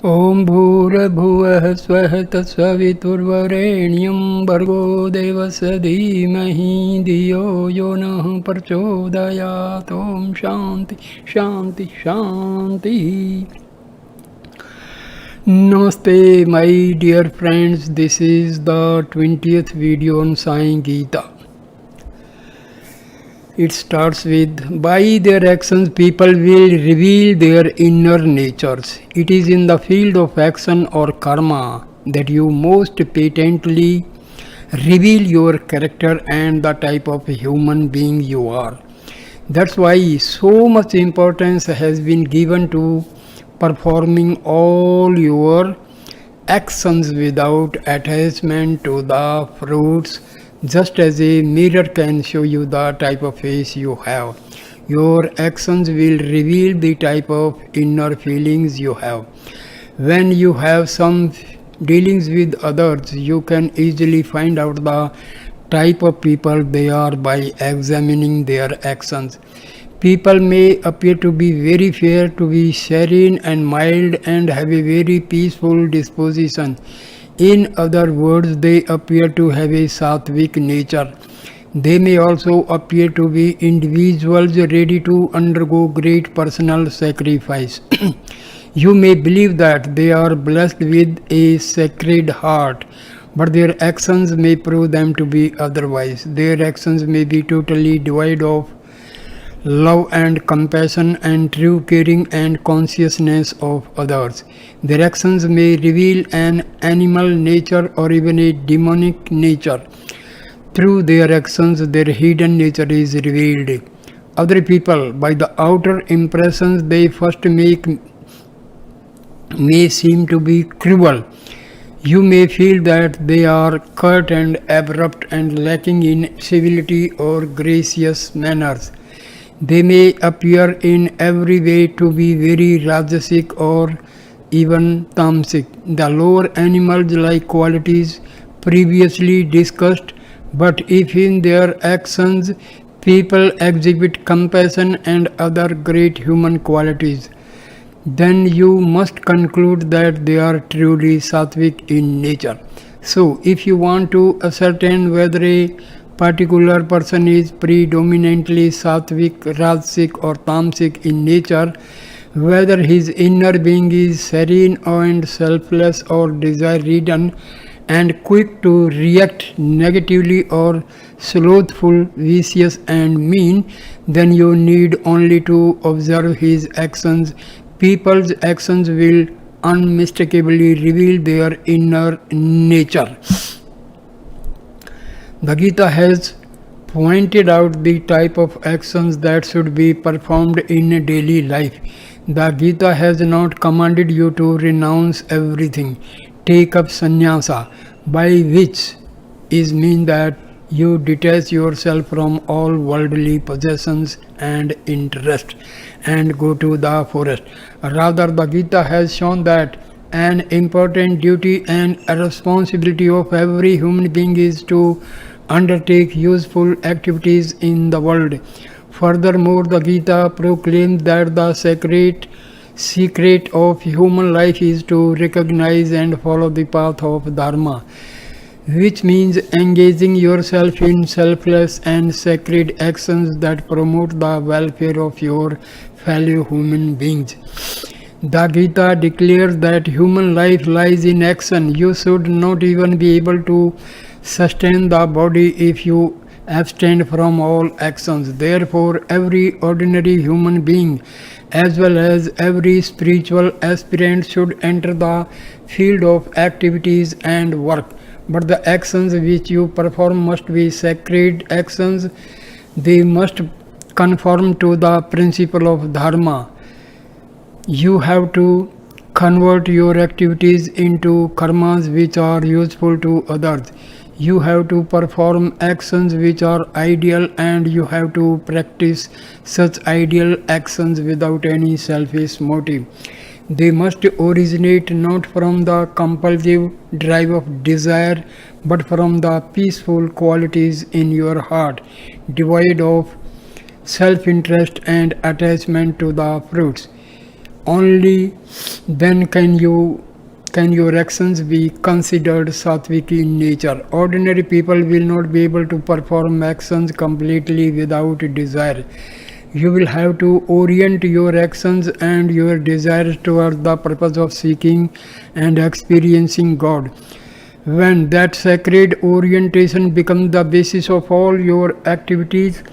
ॐ भूर्भुवः स्वः तत्सवितुर्वरेण्यं भर्गो देवस्य धीमहि धियो यो नः प्रचोदयात्। ॐ शान्ति शान्ति शान्ति. Namaste my dear friends, this is the 20th video on Sai Gita. It starts with, by their actions people will reveal their inner natures. It is in the field of action or karma that you most patently reveal your character and the type of human being you are. That's why so much importance has been given to performing all your actions without attachment to the fruits. Just as a mirror can show you the type of face you have, your actions will reveal the type of inner feelings you have. When you have some dealings with others, you can easily find out the type of people they are by examining their actions. People may appear to be very fair, to be serene and mild, and have a very peaceful disposition. In other words, they appear to have a sattvic nature. They may also appear to be individuals ready to undergo great personal sacrifice. You may believe that they are blessed with a sacred heart, but their actions may prove them to be otherwise. Their actions may be totally devoid of love and compassion and true caring and consciousness of others. Their actions may reveal an animal nature or even a demonic nature. Through their actions, their hidden nature is revealed. Other people, by the outer impressions they first make, may seem to be cruel. You may feel that they are curt and abrupt and lacking in civility or gracious manners. They may appear in every way to be very rajasic or even tamasic, the lower animal-like qualities previously discussed. But if in their actions people exhibit compassion and other great human qualities, then you must conclude that they are truly sattvic in nature. So, if you want to ascertain whether a particular person is predominantly sattvic, rajasic or tamasic in nature, whether his inner being is serene and selfless or desire-ridden and quick to react negatively or slothful, vicious and mean, then you need only to observe his actions. People's actions will unmistakably reveal their inner nature. The Gita has pointed out the type of actions that should be performed in daily life. The Gita has not commanded you to renounce everything, take up sannyasa, by which is mean that you detach yourself from all worldly possessions and interest and go to the forest. Rather, the Gita has shown that an important duty and a responsibility of every human being is to undertake useful activities in the world. Furthermore, the Gita proclaims that the secret of human life is to recognize and follow the path of Dharma, which means engaging yourself in selfless and sacred actions that promote the welfare of your fellow human beings. The Gita declares that human life lies in action. You should not even be able to sustain the body if you abstain from all actions. Therefore, every ordinary human being as well as every spiritual aspirant should enter the field of activities and work. But the actions which you perform must be sacred actions. They must conform to the principle of Dharma. You have to convert your activities into karmas which are useful to others. You have to perform actions which are ideal, and you have to practice such ideal actions without any selfish motive. They must originate not from the compulsive drive of desire, but from the peaceful qualities in your heart, devoid of self-interest and attachment to the fruits. Only then can your actions be considered sattvic in nature. Ordinary people will not be able to perform actions completely without desire. You will have to orient your actions and your desires towards the purpose of seeking and experiencing God. When that sacred orientation becomes the basis of all your activities,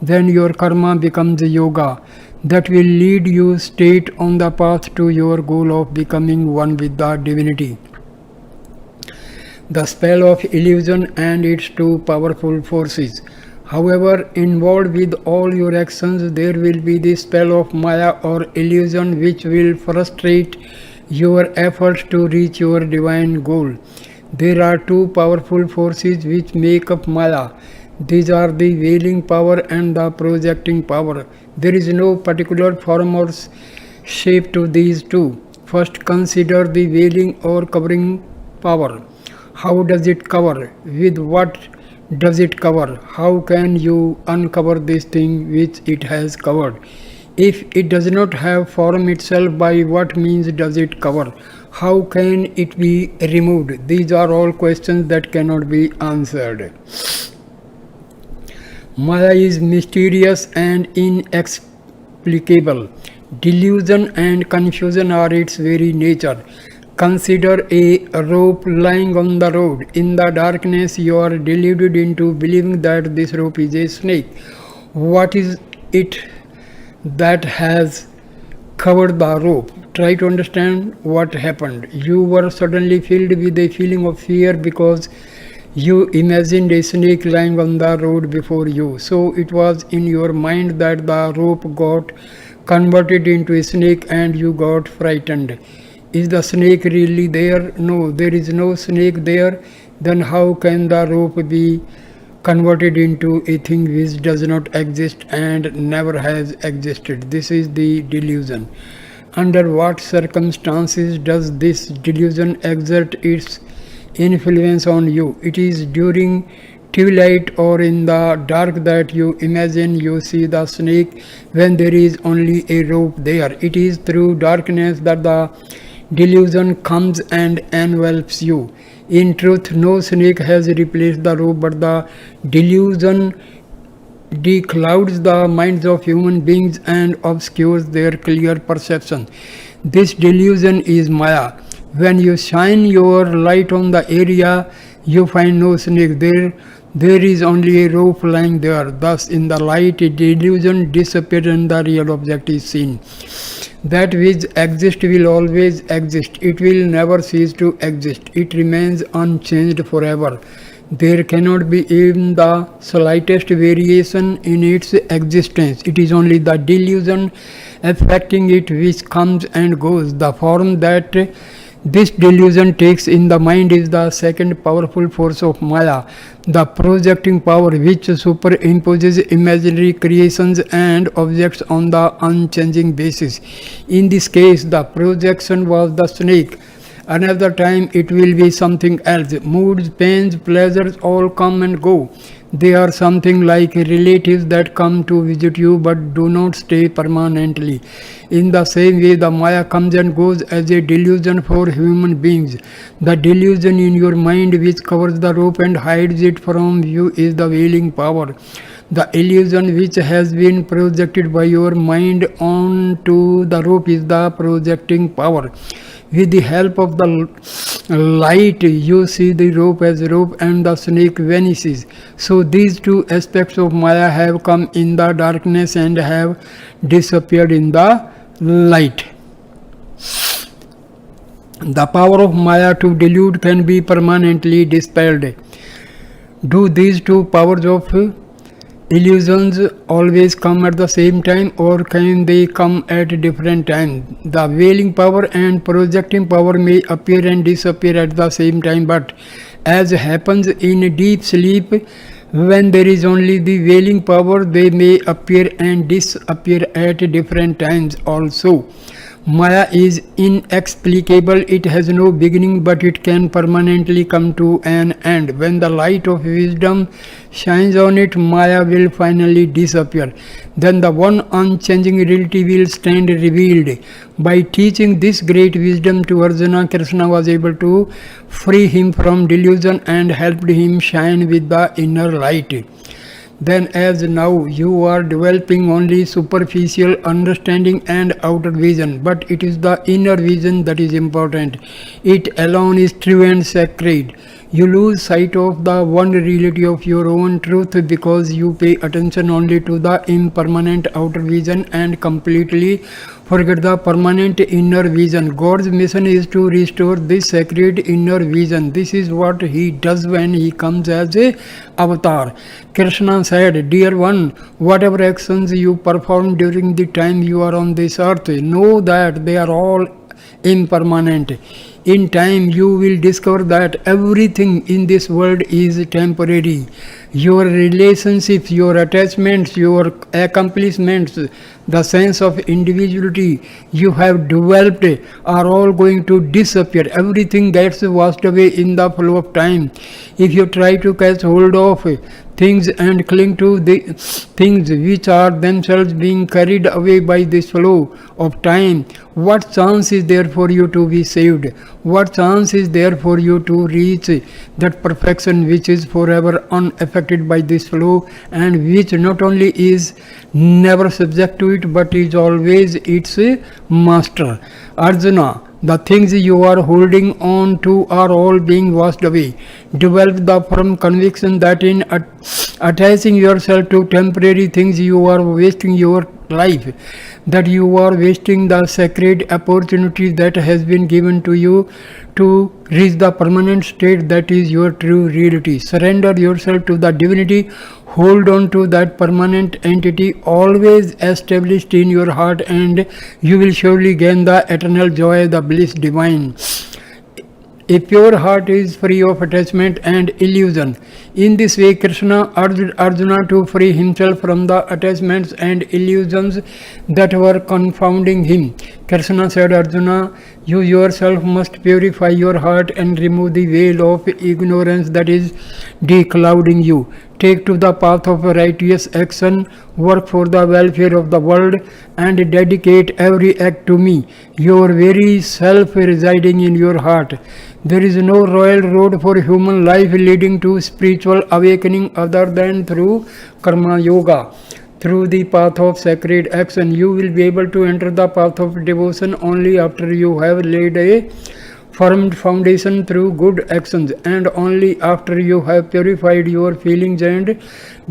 then your karma becomes yoga that will lead you straight on the path to your goal of becoming one with the divinity. The spell of illusion and its two powerful forces. However, involved with all your actions, there will be the spell of Maya or illusion which will frustrate your efforts to reach your divine goal. There are two powerful forces which make up Maya. These are the veiling power and the projecting power. There is no particular form or shape to these two. First, consider the veiling or covering power. How does it cover? With what does it cover? How can you uncover this thing which it has covered? If it does not have form itself, by what means does it cover? How can it be removed? These are all questions that cannot be answered. Maya is mysterious and inexplicable. Delusion and confusion are its very nature. Consider a rope lying on the road. In the darkness, you are deluded into believing that this rope is a snake. What is it that has covered the rope? Try to understand what happened. You were suddenly filled with a feeling of fear because you imagined a snake lying on the road before you. So it was in your mind that the rope got converted into a snake and you got frightened. Is the snake really there? No, there is no snake there. Then how can the rope be converted into a thing which does not exist and never has existed? This is the delusion. Under what circumstances does this delusion exert its influence on you? It is during twilight or in the dark that you imagine you see the snake when there is only a rope there. It is through darkness that the delusion comes and envelops you. In truth, no snake has replaced the rope, but the delusion declouds the minds of human beings and obscures their clear perception. This delusion is Maya. When you shine your light on the area, you find no snake there. There is only a rope lying there. Thus, in the light, a delusion disappears and the real object is seen. That which exists will always exist. It will never cease to exist. It remains unchanged forever. There cannot be even the slightest variation in its existence. It is only the delusion affecting it which comes and goes. The form that this delusion takes in the mind is the second powerful force of Maya, the projecting power which superimposes imaginary creations and objects on the unchanging basis. In this case, the projection was the snake. Another time it will be something else. Moods, pains, pleasures all come and go. They are something like relatives that come to visit you but do not stay permanently. In the same way, the Maya comes and goes as a delusion for human beings. The delusion in your mind which covers the rope and hides it from you is the veiling power. The illusion which has been projected by your mind onto the rope is the projecting power. With the help of the light, you see the rope as rope and the snake vanishes. So these two aspects of Maya have come in the darkness and have disappeared in the light. The power of Maya to delude can be permanently dispelled. Do these two powers of illusions always come at the same time, or can they come at different times? The veiling power and projecting power may appear and disappear at the same time, but as happens in deep sleep, when there is only the veiling power, they may appear and disappear at different times also. Maya is inexplicable, it has no beginning, but it can permanently come to an end. When the light of wisdom shines on it, Maya will finally disappear. Then the one unchanging reality will stand revealed. By teaching this great wisdom to Arjuna, Krishna was able to free him from delusion and helped him shine with the inner light. Then, as now you are developing only superficial understanding and outer vision, but it is the inner vision that is important. It alone is true and sacred. You lose sight of the one reality of your own truth because you pay attention only to the impermanent outer vision and completely forget the permanent inner vision. God's mission is to restore this sacred inner vision. This is what he does when he comes as a avatar. Krishna said, "Dear one, whatever actions you perform during the time you are on this earth, know that they are all impermanent. In time you will discover that everything in this world is temporary. Your relationships, your attachments, your accomplishments, the sense of individuality you have developed are all going to disappear. Everything gets washed away in the flow of time. If you try to catch hold of things and cling to the things which are themselves being carried away by this flow of time, what chance is there for you to be saved? What chance is there for you to reach that perfection which is forever unaffected by this flow and which not only is never subject to it but is always its master? Arjuna, the things you are holding on to are all being washed away. Develop the firm conviction that in attaching yourself to temporary things you are wasting your life, that you are wasting the sacred opportunity that has been given to you to reach the permanent state that is your true reality. Surrender yourself to the divinity. Hold on to that permanent entity always established in your heart, and you will surely gain the eternal joy, the bliss divine. A pure heart is free of attachment and illusion. In this way, Krishna urged Arjuna to free himself from the attachments and illusions that were confounding him. Krishna said, Arjuna, you yourself must purify your heart and remove the veil of ignorance that is declouding you. Take to the path of righteous action, work for the welfare of the world, and dedicate every act to me, your very self residing in your heart. There is no royal road for human life leading to spiritual awakening other than through karma yoga. Through the path of sacred action, you will be able to enter the path of devotion only after you have laid a firm foundation through good actions, and only after you have purified your feelings and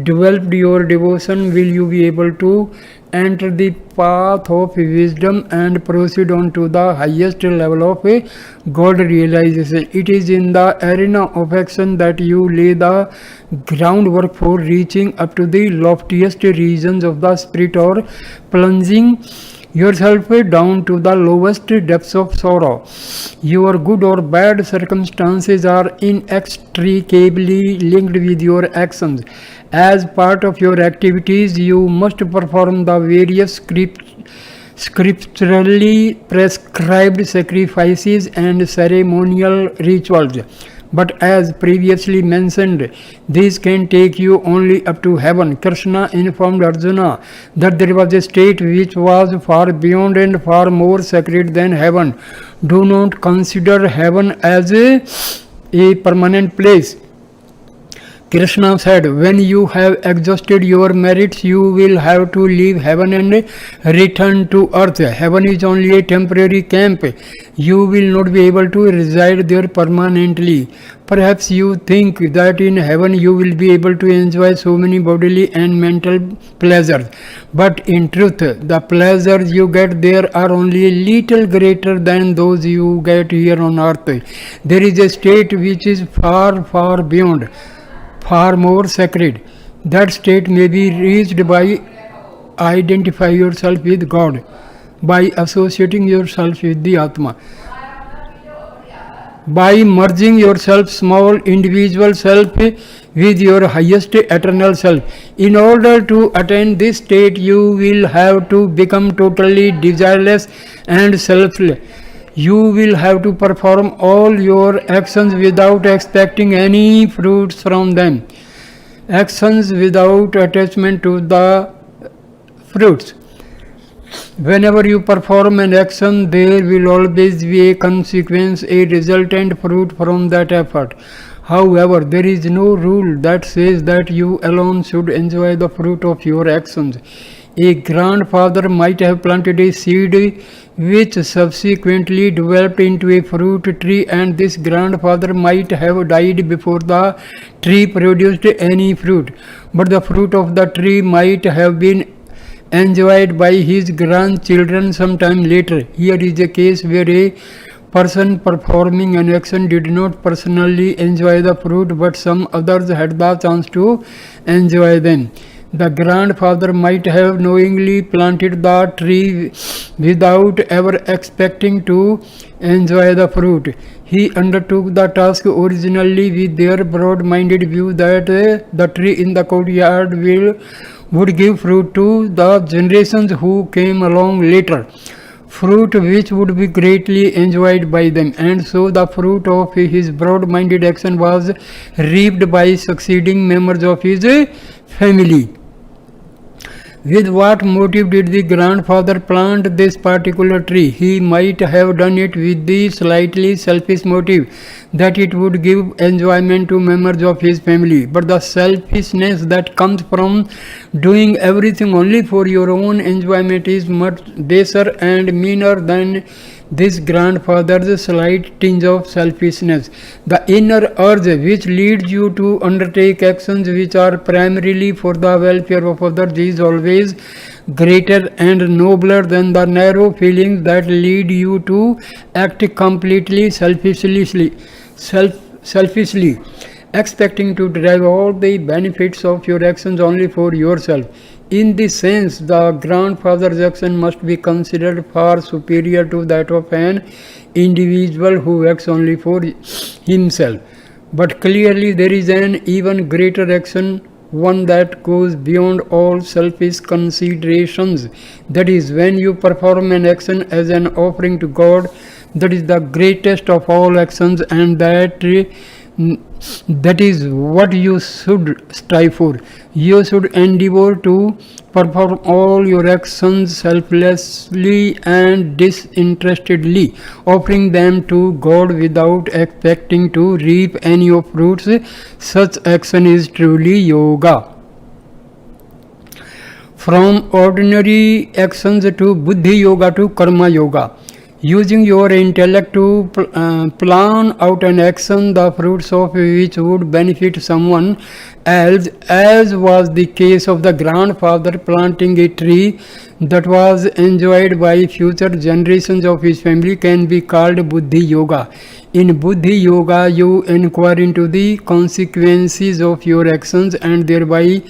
developed your devotion will you be able to enter the path of wisdom and proceed on to the highest level of God realization. It is in the arena of action that you lay the groundwork for reaching up to the loftiest regions of the spirit, or plunging yourself down to the lowest depths of sorrow. Your good or bad circumstances are inextricably linked with your actions. As part of your activities, you must perform the various scripturally prescribed sacrifices and ceremonial rituals. But as previously mentioned, these can take you only up to heaven. Krishna informed Arjuna that there was a state which was far beyond and far more sacred than heaven. Do not consider heaven as a permanent place. Krishna said, when you have exhausted your merits, you will have to leave heaven and return to earth. Heaven is only a temporary camp. You will not be able to reside there permanently. Perhaps you think that in heaven you will be able to enjoy so many bodily and mental pleasures. But in truth, the pleasures you get there are only a little greater than those you get here on earth. There is a state which is far, far beyond, far more sacred. That state may be reached by identify yourself with God, by associating yourself with the Atma. by merging yourself, small individual self, with your highest eternal self. In order to attain this state, you will have to become totally desireless and selfless. You will have to perform all your actions without expecting any fruits from them. Actions without attachment to the fruits. Whenever you perform an action, there will always be a consequence, a resultant fruit from that effort. However, there is no rule that says that you alone should enjoy the fruit of your actions. A grandfather might have planted a seed which subsequently developed into a fruit tree, and this grandfather might have died before the tree produced any fruit. But the fruit of the tree might have been enjoyed by his grandchildren sometime later. Here is a case where a person performing an action did not personally enjoy the fruit, but some others had the chance to enjoy them. The grandfather might have knowingly planted the tree without ever expecting to enjoy the fruit. He undertook the task originally with their broad-minded view that the tree in the courtyard would give fruit to the generations who came along later, fruit which would be greatly enjoyed by them. And so the fruit of his broad-minded action was reaped by succeeding members of his family. With what motive did the grandfather plant this particular tree? He might have done it with the slightly selfish motive that it would give enjoyment to members of his family. But the selfishness that comes from doing everything only for your own enjoyment is much baser and meaner than this grandfather's slight tinge of selfishness. The inner urge which leads you to undertake actions which are primarily for the welfare of others is always greater and nobler than the narrow feelings that lead you to act completely selfishly, expecting to derive all the benefits of your actions only for yourself. In this sense, the grandfather's action must be considered far superior to that of an individual who acts only for himself. But clearly there is an even greater action, one that goes beyond all selfish considerations. That is, when you perform an action as an offering to God, that is the greatest of all actions, and that is what you should strive for. You should endeavor to perform all your actions selflessly and disinterestedly, offering them to God without expecting to reap any of fruits. Such action is truly yoga. From ordinary actions to buddhi yoga to karma yoga. Using your intellect to plan out an action, the fruits of which would benefit someone else, as was the case of the grandfather planting a tree that was enjoyed by future generations of his family, can be called buddhi yoga. In buddhi yoga, you inquire into the consequences of your actions and thereby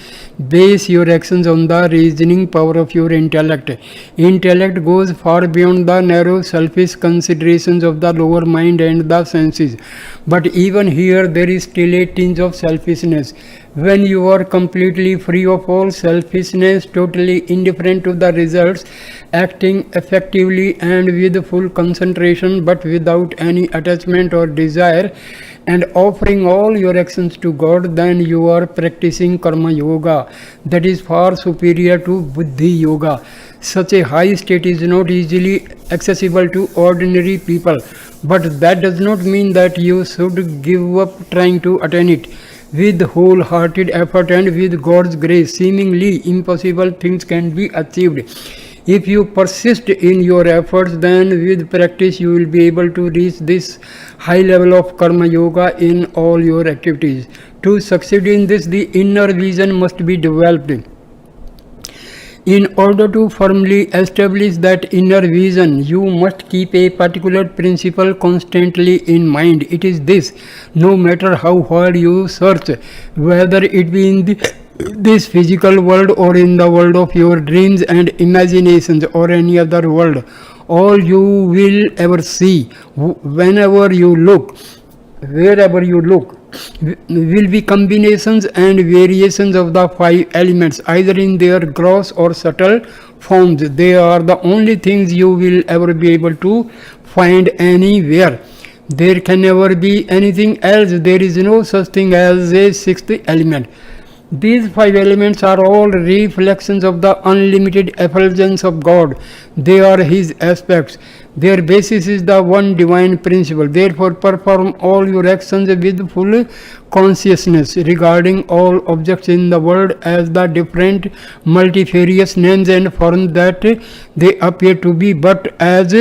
base your actions on the reasoning power of your intellect. Intellect goes far beyond the narrow selfish considerations of the lower mind and the senses. But even here there is still a tinge of selfishness. When you are completely free of all selfishness, totally indifferent to the results, acting effectively and with full concentration but without any attachment or desire, and offering all your actions to God, then you are practicing karma yoga. That is far superior to buddhi yoga. Such a high state is not easily accessible to ordinary people, but that does not mean that you should give up trying to attain it. With wholehearted effort and with God's grace, seemingly impossible things can be achieved. If you persist in your efforts, then with practice you will be able to reach this high level of karma yoga in all your activities. To succeed in this, the inner vision must be developed. In order to firmly establish that inner vision, you must keep a particular principle constantly in mind. It is this: no matter how hard you search, whether it be in this physical world or in the world of your dreams and imaginations or any other world, all you will ever see. Whenever you look, wherever you look, will be combinations and variations of the five elements, either in their gross or subtle forms. They are the only things you will ever be able to find anywhere. There can never be anything else. There is no such thing as a sixth element. These five elements are all reflections of the unlimited effulgence of God. They are His aspects. Their basis is the one divine principle. Therefore, perform all your actions with full consciousness regarding all objects in the world as the different multifarious names and forms that they appear to be, but as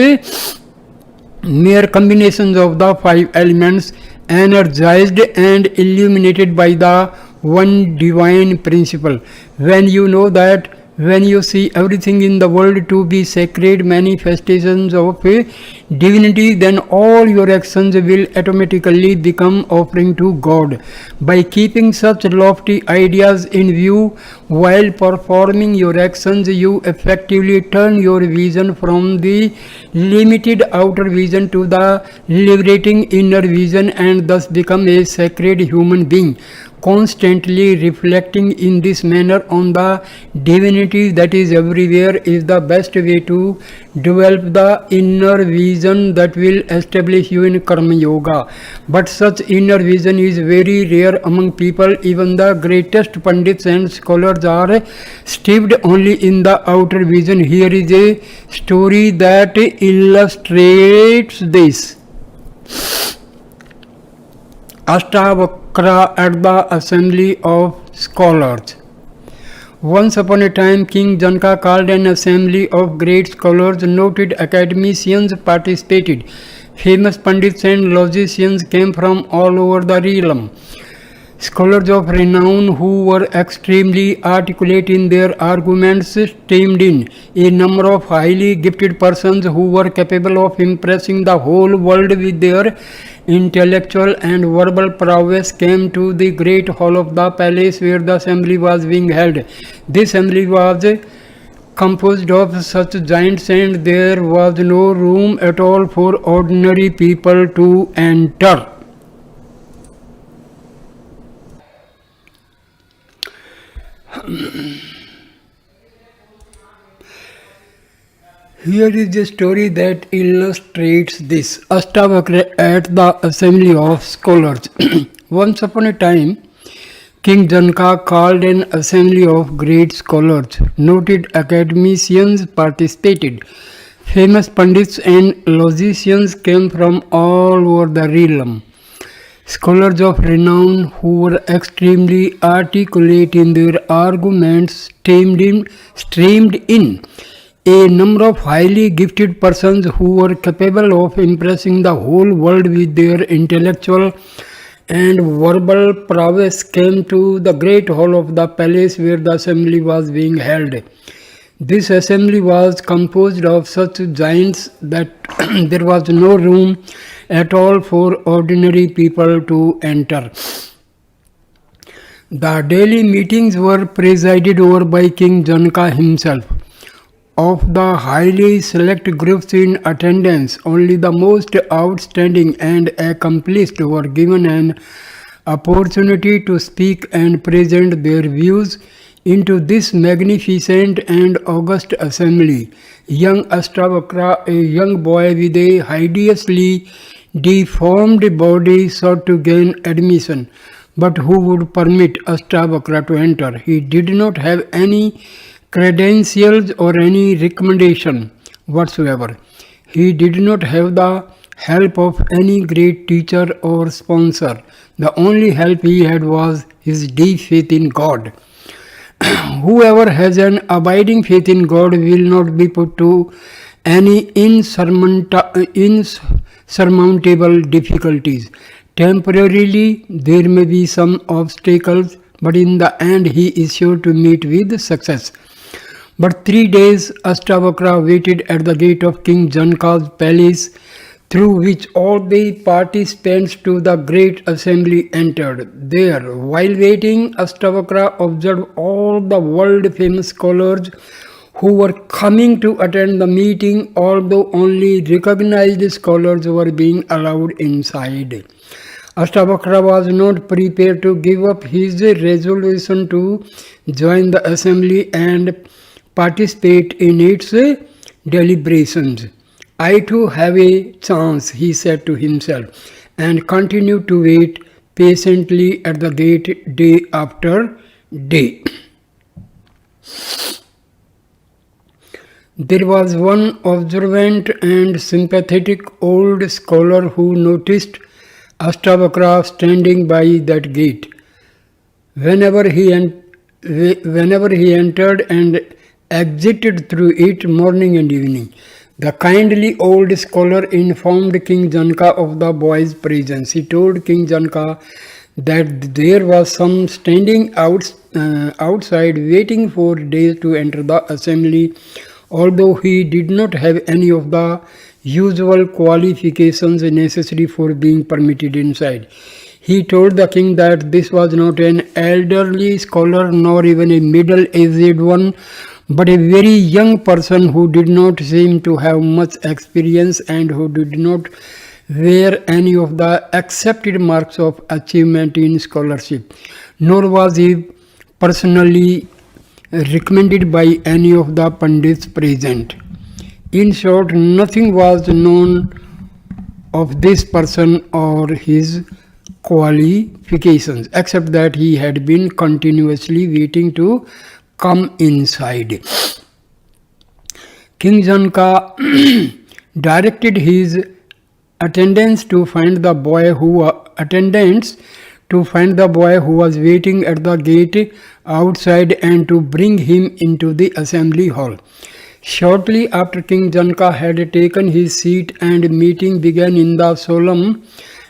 mere combinations of the five elements, energized and illuminated by the one divine principle. When you know that, when you see everything in the world to be sacred manifestations of divinity, then all your actions will automatically become offering to God. By keeping such lofty ideas in view while performing your actions, you effectively turn your vision from the limited outer vision to the liberating inner vision, and thus become a sacred human being. Constantly reflecting in this manner on the divinity that is everywhere is the best way to develop the inner vision that will establish you in Karma Yoga. But such inner vision is very rare among people. Even the greatest Pandits and scholars are steeped only in the outer vision. Here is a story that illustrates this. Ashtavakra at the Assembly of Scholars. Once upon a time, King Janaka called an assembly of great scholars. Noted academicians participated. Famous Pandits and logicians came from all over the realm. Scholars of renown who were extremely articulate in their arguments streamed in. A number of highly gifted persons who were capable of impressing the whole world with their intellectual and verbal prowess came to the great hall of the palace where the assembly was being held. This assembly was composed of such giants, and there was no room at all for ordinary people to enter. Here is a story that illustrates this. Ashtavakra at the Assembly of Scholars. Once upon a time, King Janaka called an assembly of great scholars. Noted academicians participated. Famous Pandits and logicians came from all over the realm. Scholars of renown who were extremely articulate in their arguments streamed in. A number of highly gifted persons who were capable of impressing the whole world with their intellectual and verbal prowess came to the great hall of the palace where the assembly was being held. This assembly was composed of such giants that there was no room at all for ordinary people to enter. The daily meetings were presided over by King Janaka himself. Of the highly select groups in attendance, only the most outstanding and accomplished were given an opportunity to speak and present their views into this magnificent and august assembly. Young Ashtavakra, a young boy with a hideously deformed body, sought to gain admission. But who would permit Ashtavakra to enter? He did not have any credentials or any recommendation whatsoever. He did not have the help of any great teacher or sponsor. The only help he had was his deep faith in God. Whoever has an abiding faith in God will not be put to any insurmountable difficulties. Temporarily, there may be some obstacles, but in the end, he is sure to meet with success. But 3 days Ashtavakra waited at the gate of King Janaka's palace, through which all the participants to the great assembly entered. There, while waiting, Ashtavakra observed all the world-famous scholars who were coming to attend the meeting, although only recognized scholars were being allowed inside. Ashtavakra was not prepared to give up his resolution to join the assembly and participate in its deliberations. I too have a chance, he said to himself, and continued to wait patiently at the gate day after day. There was one observant and sympathetic old scholar who noticed Ashtavakra standing by that gate. Whenever he entered and exited through it morning and evening, the kindly old scholar informed King Janaka of the boy's presence. He told King Janaka that there was some standing outside waiting for days to enter the assembly, although he did not have any of the usual qualifications necessary for being permitted inside. He told the king that this was not an elderly scholar nor even a middle-aged one, but a very young person who did not seem to have much experience and who did not wear any of the accepted marks of achievement in scholarship, nor was he personally recommended by any of the Pandits present. In short, nothing was known of this person or his qualifications, except that he had been continuously waiting to come inside. King Janaka directed his attendants to find the boy who was waiting at the gate outside and to bring him into the assembly hall. Shortly after King Janaka had taken his seat and meeting began in the solemn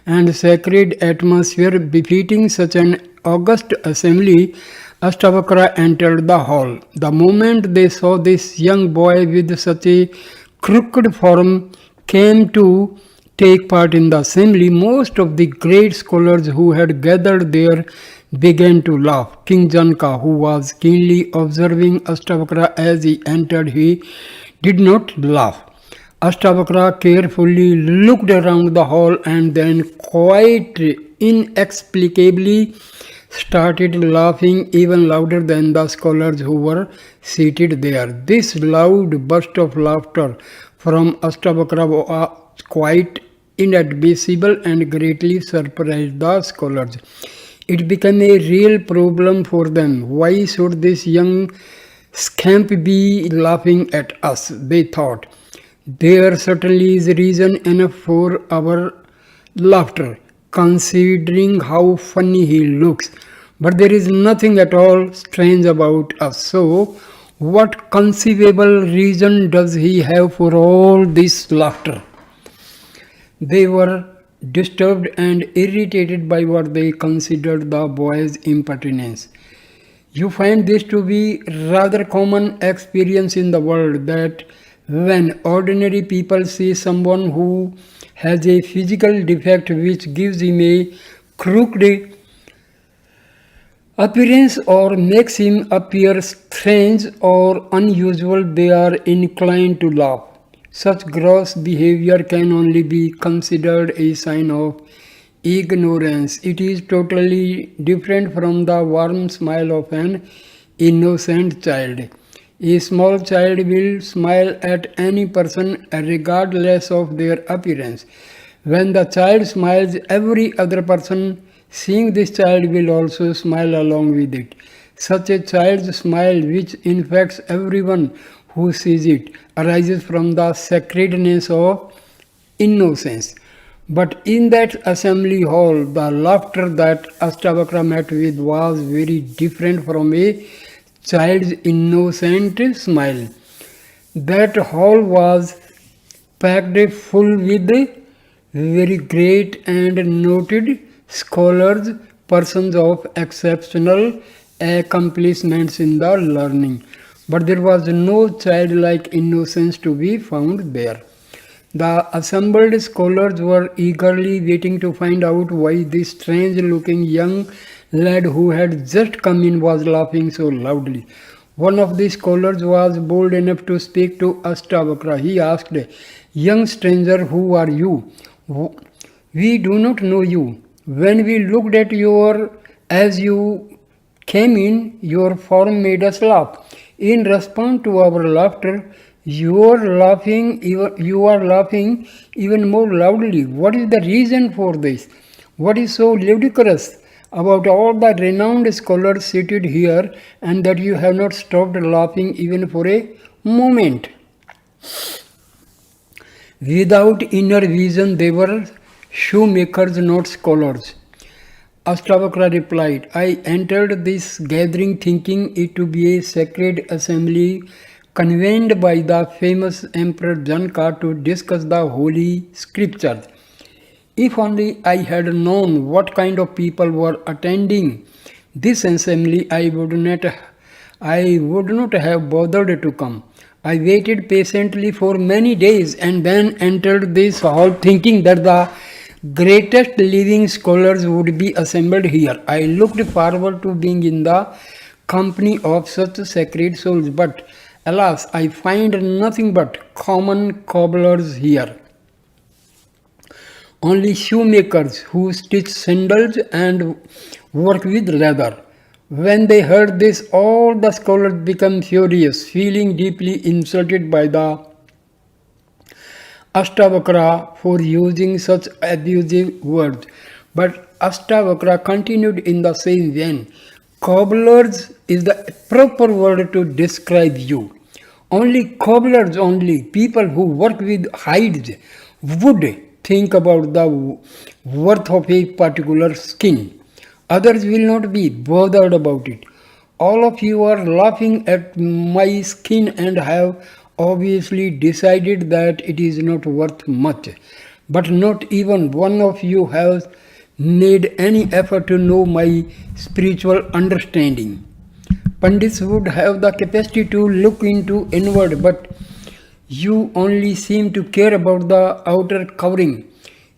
and sacred atmosphere befitting such an august assembly, Ashtavakra entered the hall. The moment they saw this young boy with such a crooked form came to take part in the assembly, most of the great scholars who had gathered there began to laugh. King Janaka, who was keenly observing Ashtavakra as he entered, he did not laugh. Ashtavakra carefully looked around the hall and then quite inexplicably started laughing even louder than the scholars who were seated there. This loud burst of laughter from Ashtavakra was quite inadmissible and greatly surprised the scholars. It became a real problem for them. Why should this young scamp be laughing at us? They thought. There certainly is reason enough for our laughter, considering how funny he looks. But there is nothing at all strange about us. So, what conceivable reason does he have for all this laughter? They were disturbed and irritated by what they considered the boy's impertinence. You find this to be rather common experience in the world, that when ordinary people see someone who has a physical defect which gives him a crooked appearance or makes him appear strange or unusual, they are inclined to laugh. Such gross behavior can only be considered a sign of ignorance. It is totally different from the warm smile of an innocent child. A small child will smile at any person regardless of their appearance. When the child smiles, every other person seeing this child will also smile along with it. Such a child's smile, which infects everyone who sees it, arises from the sacredness of innocence. But in that assembly hall, the laughter that Ashtavakra met with was very different from a child's innocent smile. That hall was packed full with very great and noted scholars, persons of exceptional accomplishments in the learning. But there was no childlike innocence to be found there. The assembled scholars were eagerly waiting to find out why this strange-looking young lad who had just come in was laughing so loudly. One of the scholars was bold enough to speak to Astavakra. He asked, "Young stranger, who are you? We do not know you. When we looked at your as you came in, your form made us laugh. In response to our laughter, you are laughing even more loudly. What is the reason for this? What is so ludicrous about all the renowned scholars seated here, and that you have not stopped laughing even for a moment?" Without inner vision, they were shoemakers, not scholars. Astavakra replied, "I entered this gathering thinking it to be a sacred assembly convened by the famous Emperor Janaka to discuss the holy scriptures. If only I had known what kind of people were attending this assembly, I would not have bothered to come. I waited patiently for many days and then entered this hall thinking that the greatest living scholars would be assembled here. I looked forward to being in the company of such sacred souls, but alas, I find nothing but common cobblers here. Only shoemakers who stitch sandals and work with leather." When they heard this, all the scholars became furious, feeling deeply insulted by the Astavakra for using such abusive words. But Astavakra continued in the same vein. "Cobblers is the proper word to describe you. Only cobblers, only people who work with hides, would think about the worth of a particular skin. Others will not be bothered about it. All of you are laughing at my skin and have obviously decided that it is not worth much. But not even one of you has made any effort to know my spiritual understanding. Pandits would have the capacity to look into inward, but you only seem to care about the outer covering.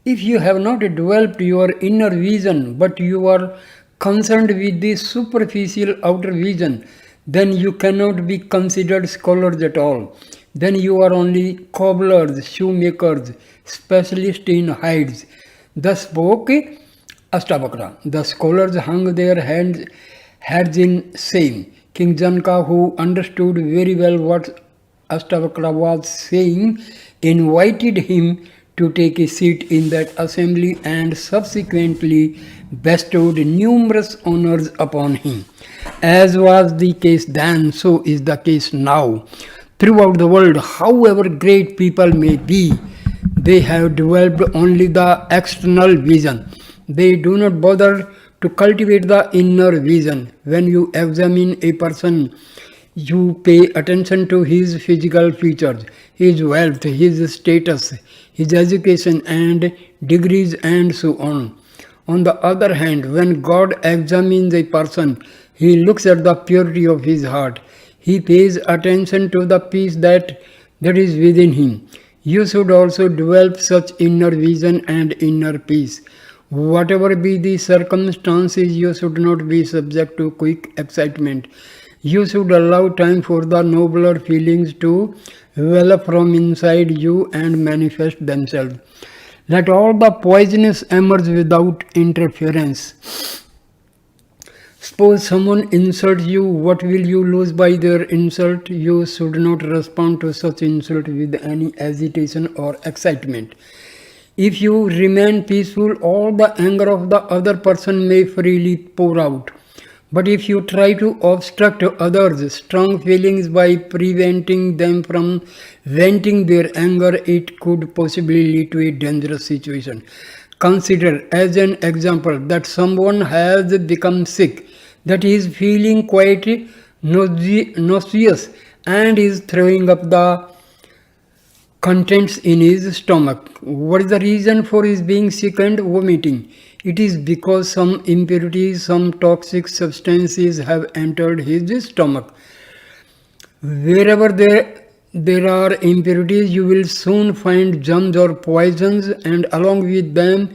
If you have not developed your inner vision, but you are concerned with the superficial outer vision, then you cannot be considered scholars at all. Then you are only cobblers, shoemakers, specialists in hides." Thus spoke Astavakra. The scholars hung their heads in shame. King Janaka, who understood very well what Astavakra was saying, invited him to take a seat in that assembly and subsequently bestowed numerous honors upon him. As was the case then, so is the case now. Throughout the world, however great people may be, they have developed only the external vision. They do not bother to cultivate the inner vision. When you examine a person, you pay attention to his physical features, his wealth, his status, his education and degrees, and so on. On the other hand, when God examines a person, he looks at the purity of his heart. He pays attention to the peace that is within him. You should also develop such inner vision and inner peace. Whatever be the circumstances, you should not be subject to quick excitement. You should allow time for the nobler feelings to well up from inside you and manifest themselves. Let all the poisonous emerge without interference. Suppose someone insults you, what will you lose by their insult? You should not respond to such insult with any agitation or excitement. If you remain peaceful, all the anger of the other person may freely pour out. But if you try to obstruct others' strong feelings by preventing them from venting their anger, it could possibly lead to a dangerous situation. Consider, as an example, that someone has become sick, that he is feeling quite nauseous and is throwing up the contents in his stomach. What is the reason for his being sick and vomiting? It is because some impurities, some toxic substances have entered his stomach. Wherever there are impurities, you will soon find germs or poisons, and along with them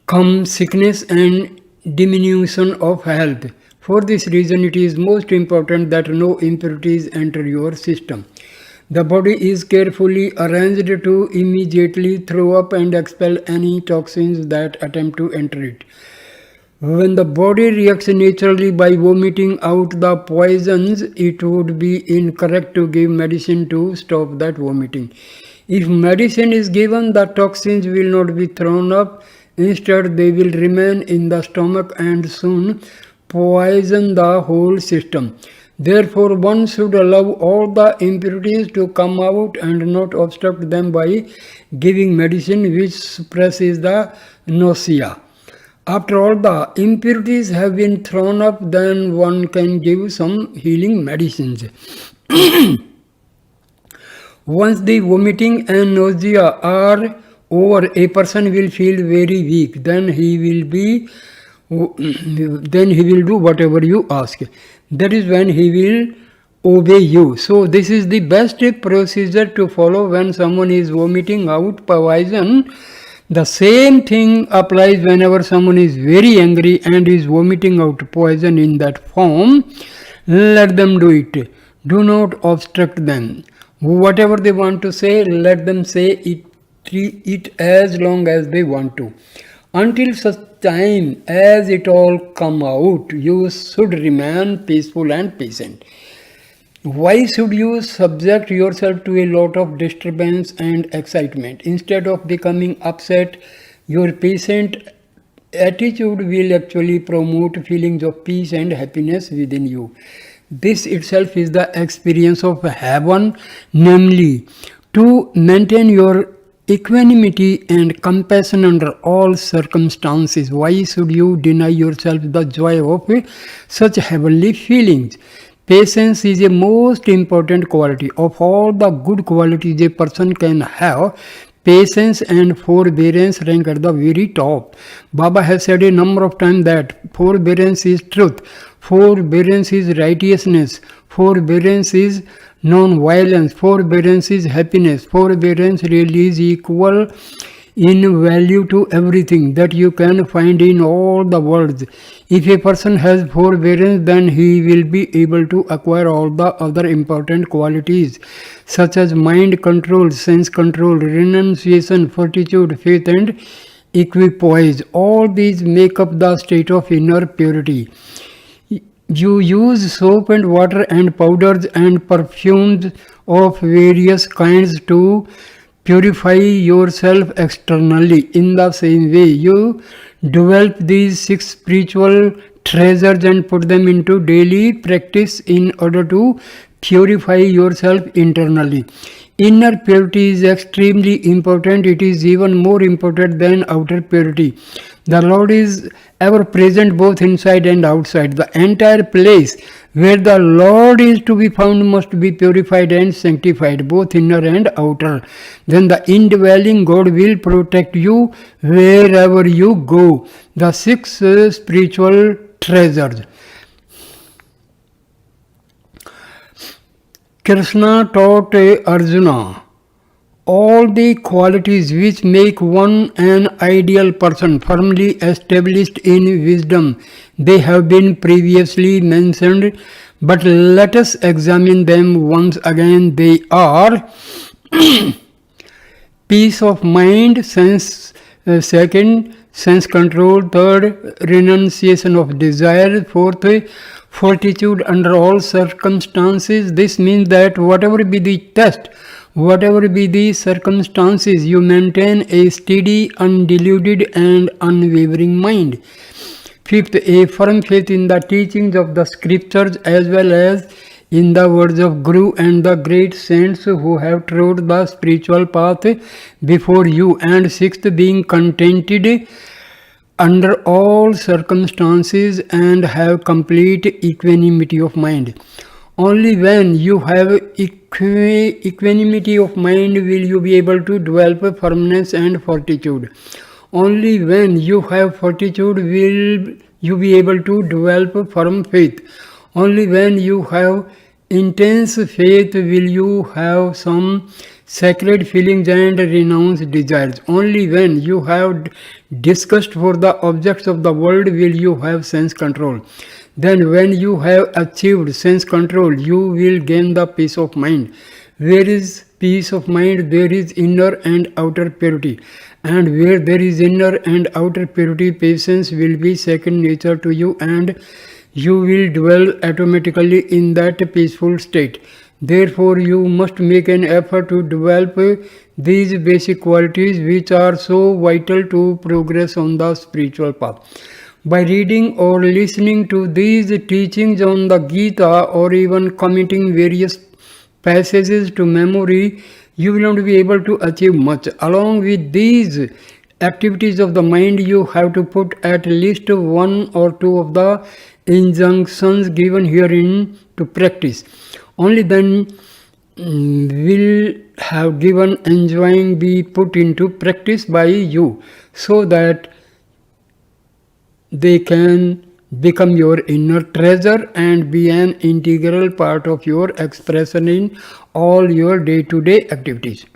come sickness and diminution of health. For this reason, it is most important that no impurities enter your system. The body is carefully arranged to immediately throw up and expel any toxins that attempt to enter it. When the body reacts naturally by vomiting out the poisons, it would be incorrect to give medicine to stop that vomiting. If medicine is given, the toxins will not be thrown up. Instead, they will remain in the stomach and soon poison the whole system. Therefore, one should allow all the impurities to come out and not obstruct them by giving medicine which suppresses the nausea. After all the impurities have been thrown up, then one can give some healing medicines. Once the vomiting and nausea are over, a person will feel very weak. Then he will do whatever you ask. That is when he will obey you. So this is the best procedure to follow when someone is vomiting out poison. The same thing applies whenever someone is very angry and is vomiting out poison in that form. Let them do it. Do not obstruct them. Whatever they want to say, let them say it as long as they want to. Until such time as it all come out, you should remain peaceful and patient. Why should you subject yourself to a lot of disturbance and excitement? Instead of becoming upset, your patient attitude will actually promote feelings of peace and happiness within you. This itself is the experience of heaven, namely, to maintain your equanimity and compassion under all circumstances. Why should you deny yourself the joy of such heavenly feelings? Patience is a most important quality. Of all the good qualities a person can have, patience and forbearance rank at the very top. Baba has said a number of times that forbearance is truth, forbearance is righteousness, forbearance is non-violence, forbearance is happiness, forbearance really is equal in value to everything that you can find in all the worlds. If a person has forbearance, then he will be able to acquire all the other important qualities such as mind control, sense control, renunciation, fortitude, faith and equipoise. All these make up the state of inner purity. You use soap and water and powders and perfumes of various kinds to purify yourself externally. In the same way, you develop these 6 spiritual treasures and put them into daily practice in order to purify yourself internally. Inner purity is extremely important. It is even more important than outer purity. The Lord is ever present both inside and outside. The entire place where the Lord is to be found must be purified and sanctified, both inner and outer. Then the indwelling God will protect you wherever you go. The 6 spiritual treasures. Krishna taught Arjuna all the qualities which make one an ideal person firmly established in wisdom. They have been previously mentioned, but let us examine them once again. They are peace of mind, second, sense control, third, renunciation of desire, fourth, fortitude under all circumstances. This means that whatever be the test, whatever be the circumstances, you maintain a steady, undeluded and unwavering mind. Fifth, a firm faith in the teachings of the scriptures as well as in the words of Guru and the great saints who have trod the spiritual path before you. And sixth, being contented under all circumstances and have complete equanimity of mind. Only when you have equanimity of mind will you be able to develop firmness and fortitude. Only when you have fortitude will you be able to develop firm faith. Only when you have intense faith will you have some sacred feelings and renounce desires. Only when you have disgust for the objects of the world will you have sense control. Then when you have achieved sense control, you will gain the peace of mind. Where is peace of mind, there is inner and outer purity. And where there is inner and outer purity, patience will be second nature to you, and you will dwell automatically in that peaceful state. Therefore, you must make an effort to develop these basic qualities which are so vital to progress on the spiritual path. By reading or listening to these teachings on the Gita, or even committing various passages to memory, you will not be able to achieve much. Along with these activities of the mind, you have to put at least one or two of the injunctions given herein to practice. Only then will have given enjoying be put into practice by you, so that they can become your inner treasure and be an integral part of your expression in all your day-to-day activities.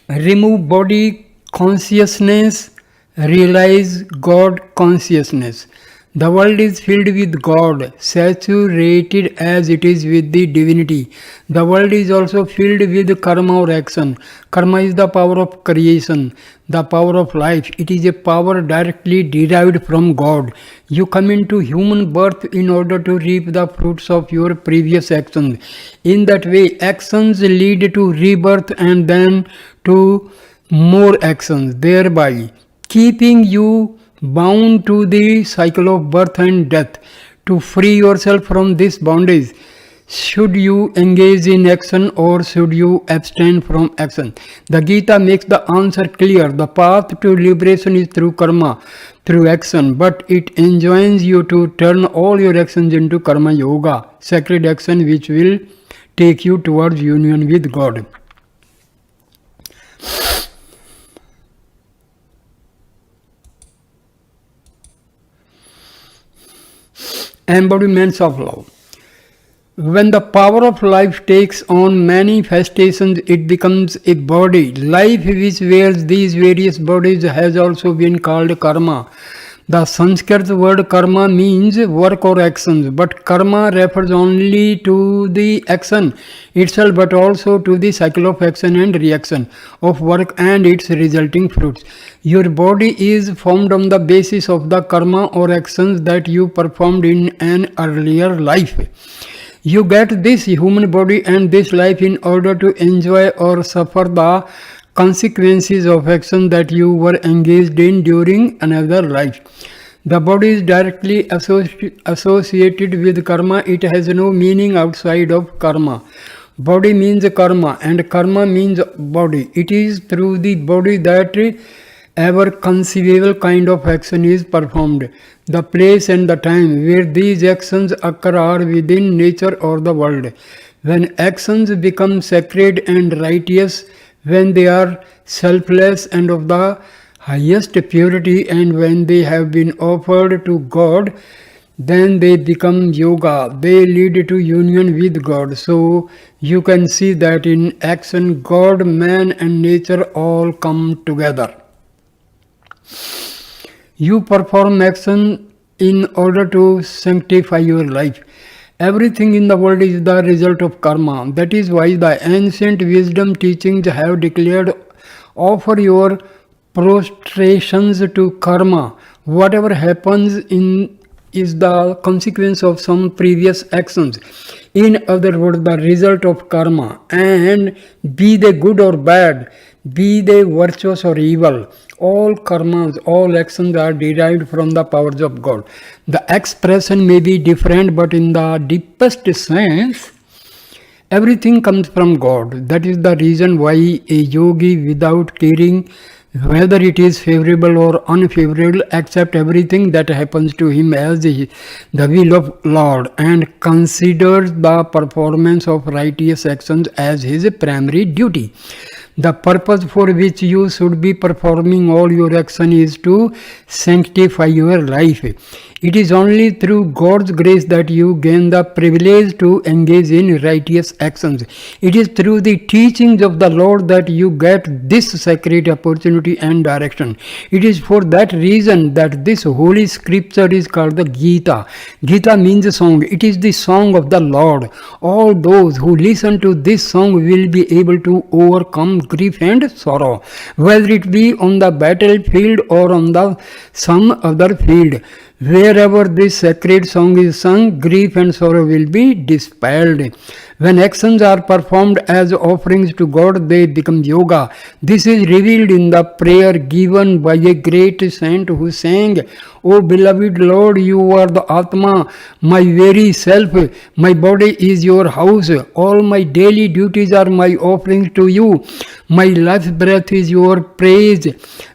Remove body consciousness, realize God consciousness. The world is filled with God, saturated as it is with the divinity. The world is also filled with karma or action. Karma is the power of creation, the power of life. It is a power directly derived from God. You come into human birth in order to reap the fruits of your previous actions. In that way, actions lead to rebirth and then to more actions, thereby keeping you bound to the cycle of birth and death. To free yourself from this bondage, should you engage in action or should you abstain from action? The Gita makes the answer clear. The path to liberation is through karma, through action, but it enjoins you to turn all your actions into karma yoga, sacred action which will take you towards union with God. Embodiments of love. When the power of life takes on manifestations, it becomes a body. Life which wears these various bodies has also been called karma. The Sanskrit word karma means work or actions, but karma refers only to the action itself, but also to the cycle of action and reaction of work and its resulting fruits. Your body is formed on the basis of the karma or actions that you performed in an earlier life. You get this human body and this life in order to enjoy or suffer the consequences of action that you were engaged in during another life. The body is directly associated with karma. It has no meaning outside of karma. Body means karma and karma means body. It is through the body that ever conceivable kind of action is performed. The place and the time where these actions occur are within nature or the world. When actions become sacred and righteous, when they are selfless and of the highest purity, and when they have been offered to God, then they become yoga. They lead to union with God. So you can see that in action, God, man and nature all come together. You perform action in order to sanctify your life. Everything in the world is the result of karma. That is why the ancient wisdom teachings have declared, offer your prostrations to karma. Whatever happens is the consequence of some previous actions. In other words, the result of karma. And be they good or bad, be they virtuous or evil, all karmas, all actions are derived from the powers of God. The expression may be different, but in the deepest sense, everything comes from God. That is the reason why a yogi, without caring whether it is favorable or unfavorable, accept everything that happens to him as the will of Lord and considers the performance of righteous actions as his primary duty. The purpose for which you should be performing all your action is to sanctify your life. It is only through God's grace that you gain the privilege to engage in righteous actions. It is through the teachings of the Lord that you get this sacred opportunity and direction. It is for that reason that this holy scripture is called the Gita. Gita means a song. It is the song of the Lord. All those who listen to this song will be able to overcome grief and sorrow, whether it be on the battlefield or on the some other field. Wherever this sacred song is sung, grief and sorrow will be dispelled. When actions are performed as offerings to God, they become yoga. This is revealed in the prayer given by a great saint who sang, O beloved Lord, you are the Atma, my very self. My body is your house. All my daily duties are my offerings to you. My life breath is your praise.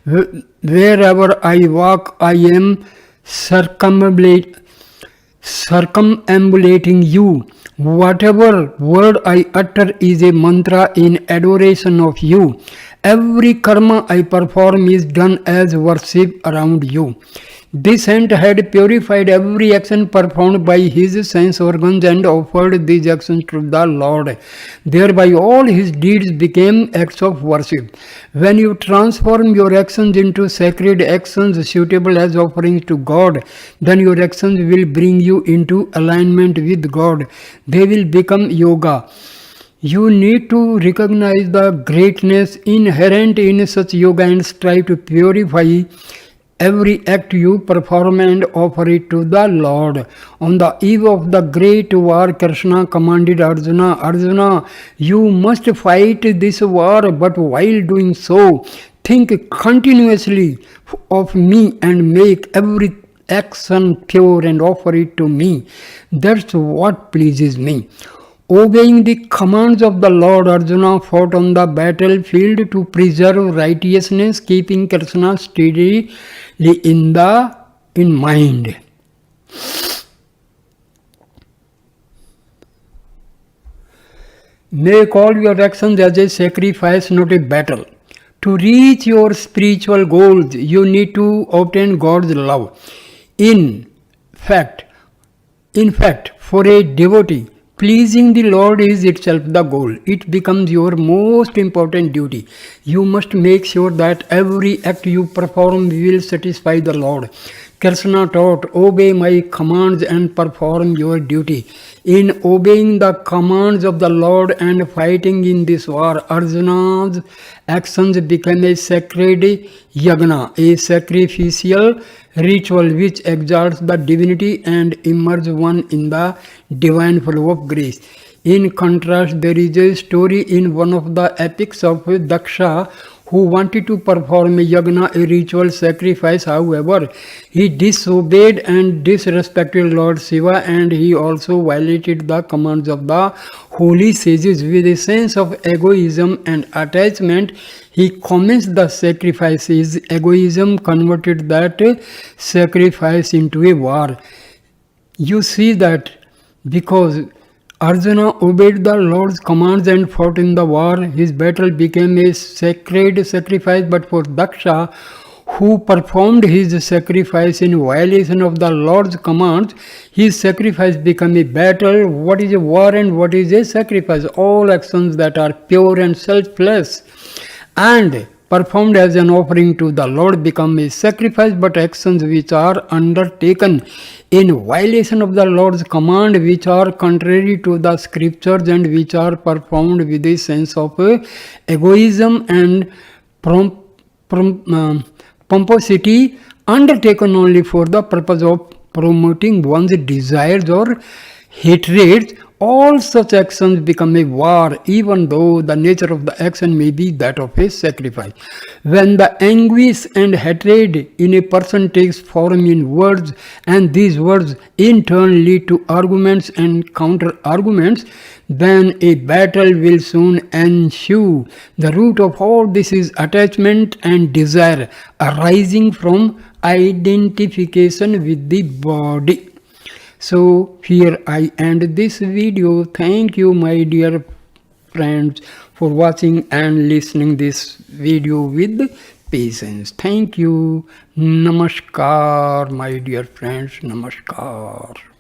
Wherever I walk, I am circumambulating you. Whatever word I utter is a mantra in adoration of you. Every karma I perform is done as worship around you. This saint had purified every action performed by his sense organs and offered these actions to the Lord. Thereby all his deeds became acts of worship. When you transform your actions into sacred actions suitable as offerings to God, then your actions will bring you into alignment with God. They will become yoga. You need to recognize the greatness inherent in such yoga and strive to purify every act you perform and offer it to the Lord. On the eve of the great war, Krishna commanded Arjuna, Arjuna, you must fight this war, but while doing so, think continuously of me and make every action pure and offer it to me. That's what pleases me. Obeying the commands of the Lord, Arjuna fought on the battlefield to preserve righteousness, keeping Krishna steadily in mind. Make all your actions as a sacrifice, not a battle. To reach your spiritual goals, you need to obtain God's love. In fact, for a devotee, pleasing the Lord is itself the goal. It becomes your most important duty. You must make sure that every act you perform will satisfy the Lord. Krishna taught, obey my commands and perform your duty. In obeying the commands of the Lord and fighting in this war, Arjuna's actions became a sacred yagna, a sacrificial ritual which exalts the divinity and immerses one in the divine flow of grace. In contrast, there is a story in one of the epics of Daksha who wanted to perform a yagna, a ritual sacrifice. However, he disobeyed and disrespected Lord Shiva, and he also violated the commands of the holy sages. With a sense of egoism and attachment, he commenced the sacrifice. His egoism converted that sacrifice into a war. You see that because Arjuna obeyed the Lord's commands and fought in the war, his battle became a sacred sacrifice. But for Daksha, who performed his sacrifice in violation of the Lord's commands, his sacrifice became a battle. What is a war and what is a sacrifice? All actions that are pure and selfless and performed as an offering to the Lord become a sacrifice, but actions which are undertaken in violation of the Lord's command, which are contrary to the scriptures and which are performed with a sense of egoism and pomposity, undertaken only for the purpose of promoting one's desires or hatreds, all such actions become a war, even though the nature of the action may be that of a sacrifice. When the anguish and hatred in a person takes form in words, and these words in turn lead to arguments and counter-arguments, then a battle will soon ensue. The root of all this is attachment and desire arising from identification with the body. So here I end this video. Thank you, my dear friends, for watching and listening this video with patience. Thank you. Namaskar, my dear friends. Namaskar.